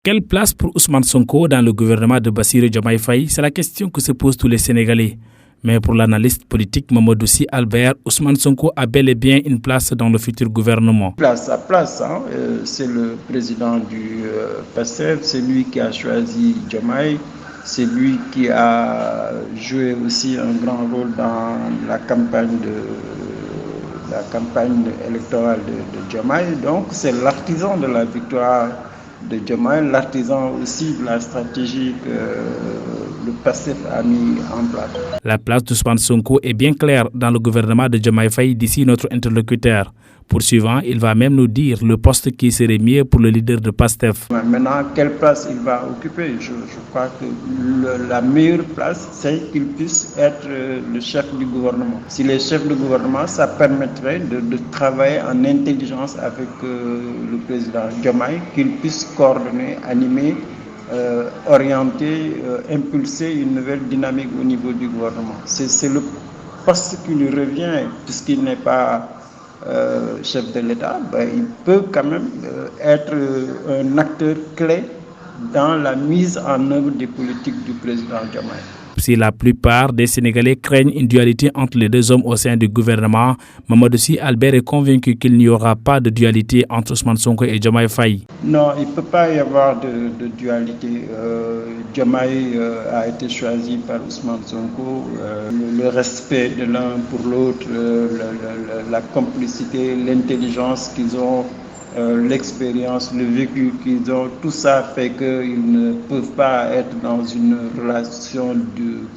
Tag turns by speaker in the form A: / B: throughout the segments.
A: Quelle place pour Ousmane Sonko dans le gouvernement de Bassirou Diomaye Faye? C'est la question que se posent tous les Sénégalais. Mais pour l'analyste politique Mamadou Sy Albert, Ousmane Sonko a bel et bien une place dans le futur gouvernement.
B: Sa place, c'est le président du PASTEF, c'est lui qui a choisi Diomaye, c'est lui qui a joué aussi un grand rôle dans la campagne électorale de Diomaye. Donc c'est l'artisan de la victoire de Diomaye, l'artisan aussi de la stratégie que le PASTEF a mis en place.
A: La place d'Ousmane Sonko est bien claire dans le gouvernement de Diomaye Faye, d'ici notre interlocuteur. Poursuivant, il va même nous dire le poste qui serait mieux pour le leader de PASTEF.
B: Maintenant, quelle place il va occuper? Je crois que la meilleure place, c'est qu'il puisse être le chef du gouvernement. S'il est chef du gouvernement, ça permettrait de travailler en intelligence avec le président Diomaye, qu'il puisse coordonner, animer, orienter, impulser une nouvelle dynamique au niveau du gouvernement. C'est le poste qui lui revient, puisqu'il n'est pas chef de l'État. Il peut quand même être un acteur clé dans la mise en œuvre des politiques du président Diomaye.
A: Si la plupart des Sénégalais craignent une dualité entre les deux hommes au sein du gouvernement, Mamadou Sy Albert est convaincu qu'il n'y aura pas de dualité entre Ousmane Sonko et Diomaye Faye.
B: Non, il ne peut pas y avoir de dualité. Diomaye a été choisi par Ousmane Sonko. Le respect de l'un pour l'autre, la complicité, l'intelligence qu'ils ont, l'expérience, le vécu qu'ils ont, tout ça fait qu'ils ne peuvent pas être dans une relation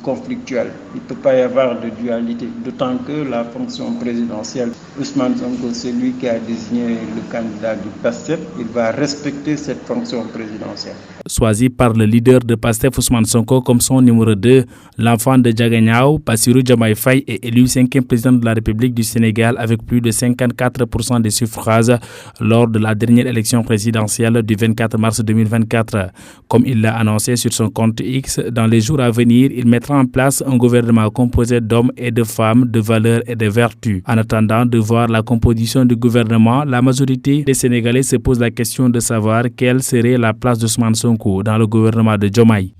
B: conflictuelle. Il ne peut pas y avoir de dualité, d'autant que la fonction présidentielle, Ousmane Sonko, c'est lui qui a désigné le candidat du PASTEF, il va respecter cette fonction présidentielle.
A: Choisi par le leader de PASTEF, Ousmane Sonko, comme son numéro 2, l'enfant de Diaganiao, Bassirou Diomaye Faye est élu 5e président de la République du Sénégal avec plus de 54% des suffrages lors de la dernière élection présidentielle du 24 mars 2024. Comme il l'a annoncé sur son compte X, dans les jours à venir, il mettra en place un gouvernement composé d'hommes et de femmes de valeurs et de vertus. En attendant de voir la composition du gouvernement, la majorité des Sénégalais se pose la question de savoir quelle serait la place d'Ousmane Sonko dans le gouvernement de Diomaye.